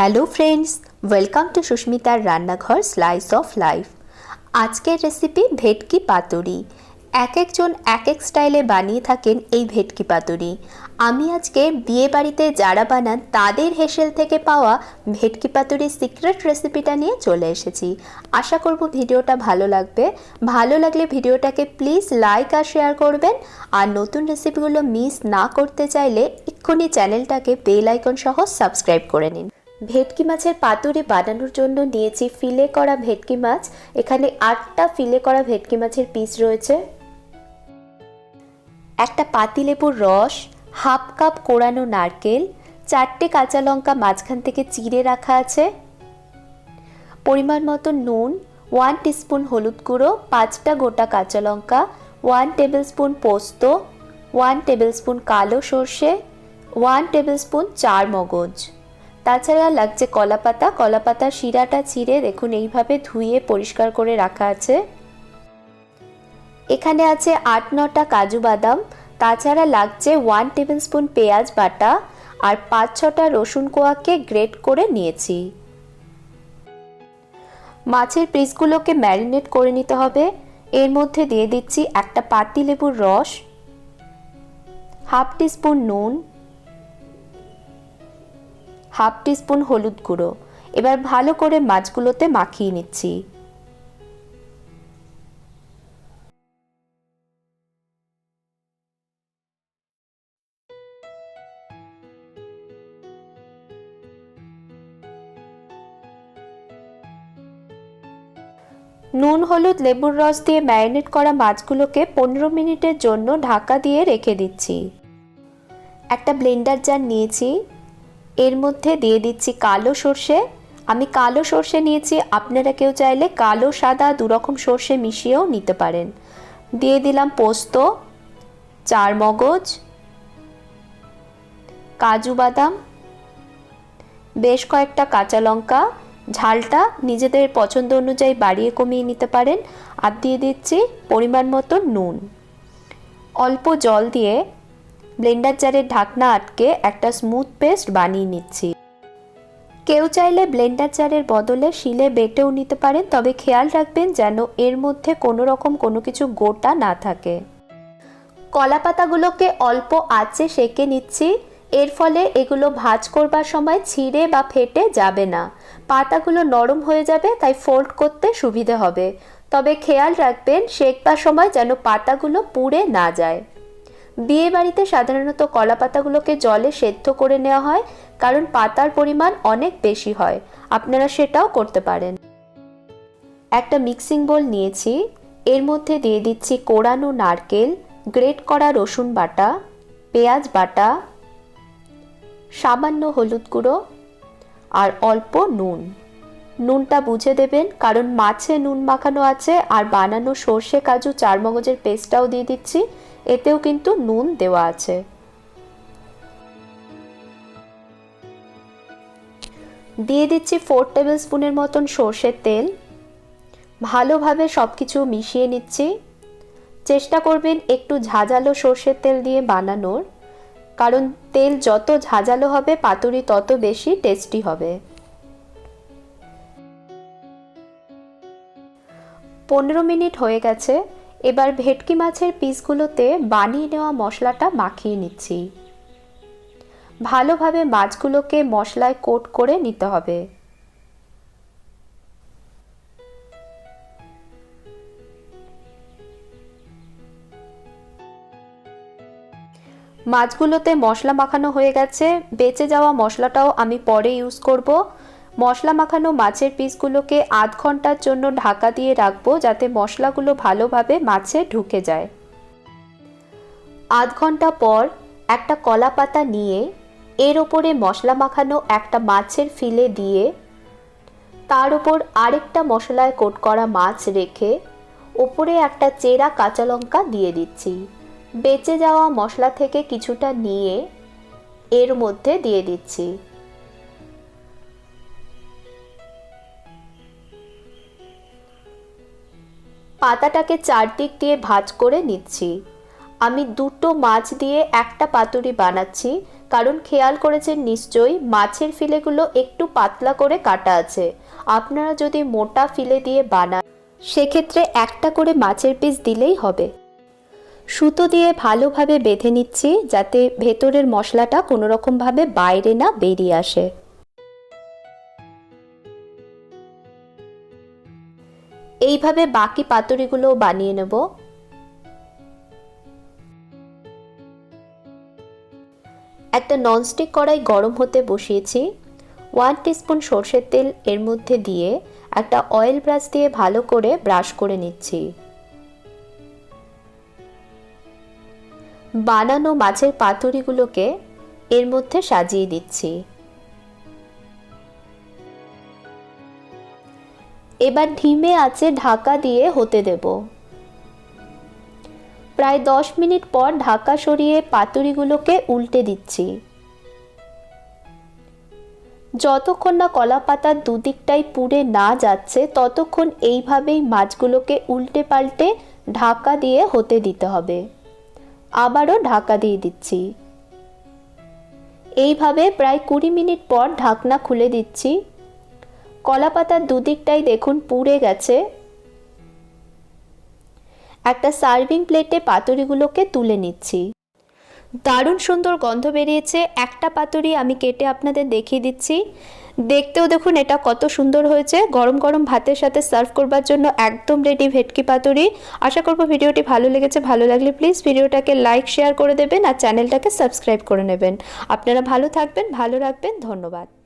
Hello friends, welcome to সুস্মিতার রান্নাঘর slice of life. আজকের recipe ভেটকি পাতুরি। এক একজন এক এক স্টাইলে বানিয়ে থাকেন এই ভেটকি পাতুরি। আমি আজকে বিয়ে বাড়িতে যারা বানান তাদের হেসেল থেকে পাওয়া ভেটকি পাতুরির সিক্রেট রেসিপিটা নিয়ে চলে এসেছি। আশা করব ভিডিওটা ভালো লাগবে। ভালো লাগলে ভিডিওটাকে প্লিজ লাইক আর শেয়ার করবেন। আর নতুন রেসিপিগুলো মিস না করতে চাইলে এক্ষুনি চ্যানেলটাকে বেল আইকন সহ সাবস্ক্রাইব করে নিন। ভেটকি মাছের পাতুরি বানানোর জন্য নিয়েছি ফিলে করা ভেটকি মাছ। এখানে 8টা ফিলে করা ভেটকি মাছের পিস রয়েছে, একটা পাতিলেবুর রস, হাফ কাপ কোড়ানো নারকেল, 4টে কাঁচা লঙ্কা মাঝখান থেকে চিড়ে রাখা আছে, পরিমাণ মতো নুন, 1 টিস্পুন হলুদ গুঁড়ো, 5টা গোটা কাঁচা লঙ্কা, 1 টেবিলস্পুন পোস্ত, 1 টেবিলস্পুন কালো সর্ষে, 1 টেবিলস্পুন চার মগজ। তাছাড়া লাগছে কলাপাতা। কলাপাতার শিরাটা ছিঁড়ে দেখুন এইভাবে ধুয়ে পরিষ্কার করে রাখা আছে। এখানে আছে 8-9টা কাজু বাদাম। তাছাড়া লাগছে 1 টেবিলস্পুন পেঁয়াজ বাটা আর 5-6টা রসুন কোয়াকে গ্রেট করে নিয়েছি। মাছের পিসগুলোকে ম্যারিনেট করে নিতে হবে। এর মধ্যে দিয়ে দিচ্ছি একটা পাতিলেবুর রস, হাফ টিস্পুন নুন, হাফ টিস্পুন হলুদ গুঁড়ো। এবার ভালো করে মাছগুলোতে মাখিয়ে নিচ্ছি। নুন, হলুদ, লেবুর রস দিয়ে ম্যারিনেট করা মাছগুলোকে 15 মিনিটের জন্য ঢাকা দিয়ে রেখে দিচ্ছি। একটা ব্লেন্ডার জার নিয়েছি, এর মধ্যে দিয়ে দিচ্ছি কালো সর্ষে। আমি কালো সর্ষে নিয়েছি, আপনারা কেউ চাইলে কালো সাদা দুরকম সর্ষে মিশিয়েও নিতে পারেন। দিয়ে দিলাম পোস্ত, চার মগজ, কাজু বাদাম, বেশ কয়েকটা কাঁচা লঙ্কা। ঝালটা নিজেদের পছন্দ অনুযায়ী বাড়িয়ে কমিয়ে নিতে পারেন। আর দিয়ে দিচ্ছি পরিমাণ মতো নুন। অল্প জল দিয়ে ব্লেন্ডার জারের ঢাকনা আটকে একটা স্মুথ পেস্ট বানিয়ে নিচ্ছি। কেউ চাইলে ব্লেন্ডার জারের বদলে শিলে বেটেও নিতে পারেন, তবে খেয়াল রাখবেন যেন এর মধ্যে কোনো রকম কোনো কিছু গোটা না থাকে। কলা পাতাগুলোকে অল্প আঁচে সেঁকে নিচ্ছি। এর ফলে এগুলো ভাজ করবার সময় ছিঁড়ে বা ফেটে যাবে না। পাতাগুলো নরম হয়ে যাবে, তাই ফোল্ড করতে সুবিধে হবে। তবে খেয়াল রাখবেন সেঁকবার সময় যেন পাতাগুলো পুড়ে না যায়। বিয়ে বাড়িতে সাধারণত কলা পাতাগুলোকে জলে সেদ্ধ করে নেওয়া হয়, কারণ পাতার পরিমাণ অনেক বেশি হয়। আপনারা সেটাও করতে পারেন। একটা মিক্সিং বোল নিয়েছি, এর মধ্যে দিয়ে দিচ্ছি কোড়ানো নারকেল, গ্রেট করা রসুন বাটা, পেঁয়াজ বাটা, সামান্য হলুদ গুঁড়ো আর অল্প নুন। নুনটা বুঝে দেবেন, কারণ মাছে নুন মাখানো আছে। আর বানানো সর্ষে কাজু চার মগজের পেস্টটাও দিয়ে দিচ্ছি, এতেও কিন্তু নুন দেওয়া আছে। দিয়ে দিচ্ছি 4 টেবিল স্পুনের মতন সর্ষের তেল। ভালোভাবে সব কিছু মিশিয়ে নিচ্ছি। চেষ্টা করবেন একটু ঝাঁঝালো সর্ষের তেল দিয়ে বানানোর, কারণ তেল যত ঝাঁঝালো হবে পাতুরি তত বেশি টেস্টি হবে। 15 মিনিট হয়ে গেছে। এবার ভেটকি মাছের পিসগুলোতে বানিয়ে নেওয়া মশলাটা মাখিয়ে নিচ্ছি। ভালোভাবে মাছগুলোকে মশলায় কোট করে নিতে হবে। মাছগুলোতে মশলা মাখানো হয়ে গেছে। বেঁচে যাওয়া মশলাটাও আমি পরে ইউজ করব। মশলা মাখানো মাছের পিসগুলোকে আধ ঘন্টার জন্য ঢাকা দিয়ে রাখবো, যাতে মশলাগুলো ভালোভাবে মাছে ঢুকে যায়। আধ ঘন্টা পর একটা কলা পাতা নিয়ে এর ওপরে মশলা মাখানো একটা মাছের ফিলে দিয়ে তার উপর আরেকটা মশলায় কোট করা মাছ রেখে ওপরে একটা চেরা কাঁচা লঙ্কা দিয়ে দিচ্ছি। বেঁচে যাওয়া মশলা থেকে কিছুটা নিয়ে এর মধ্যে দিয়ে দিচ্ছি। পাতাটাকে চারদিক দিয়ে ভাঁজ করে নিচ্ছি। আমি দুটো মাছ দিয়ে একটা পাতুরি বানাচ্ছি, কারণ খেয়াল করেছেন নিশ্চয়ই মাছের ফিলেগুলো একটু পাতলা করে কাটা আছে। আপনারা যদি মোটা ফিলে দিয়ে বানান সেক্ষেত্রে একটা করে মাছের পিস দিলেই হবে। সুতো দিয়ে ভালোভাবে বেঁধে নিচ্ছি যাতে ভেতরের মশলাটা কোনো রকমভাবে বাইরে না বেরিয়ে আসে। এইভাবে বাকি পাতুরিগুলো বানিয়ে নেব। একটা ননস্টিক কড়াই গরম হতে বসিয়েছি। 1 টিস্পুন সরষের তেল এর মধ্যে দিয়ে একটা অয়েল ব্রাশ দিয়ে ভালো করে ব্রাশ করে নিচ্ছি। বানানো মাছের পাতুরিগুলোকে এর মধ্যে সাজিয়ে দিচ্ছি। এবার ধিমে আঁচে ঢাকা দিয়ে হতে দেব। প্রায় 10 মিনিট পর ঢাকা সরিয়ে পাতুরিগুলোকে উল্টে দিচ্ছি। যতক্ষণ না কলা পাতার দুদিকটাই পুড়ে না যাচ্ছে ততক্ষণ এইভাবেই মাছগুলোকে উল্টে পাল্টে ঢাকা দিয়ে হতে দিতে হবে। আবারও ঢাকা দিয়ে দিচ্ছি। এইভাবে প্রায় 20 মিনিট পর ঢাকনা খুলে দিচ্ছি। কলা পাতার দুদিকটাই দেখুন পুড়ে গেছে। একটা সার্ভিং প্লেটে পাতুরিগুলোকে তুলে নিচ্ছি। দারুণ সুন্দর গন্ধ বেরিয়েছে। একটা পাতুরি আমি কেটে আপনাদের দেখিয়ে দিচ্ছি। দেখতেও দেখুন এটা কত সুন্দর হয়েছে। গরম গরম ভাতের সাথে সার্ভ করবার জন্য একদম রেডি ভেটকি পাতুরি। আশা করব ভিডিওটি ভালো লেগেছে। ভালো লাগলে প্লিজ ভিডিওটাকে লাইক শেয়ার করে দেবেন আর চ্যানেলটাকে সাবস্ক্রাইব করে নেবেন। আপনারা ভালো থাকবেন, ভালো রাখবেন। ধন্যবাদ।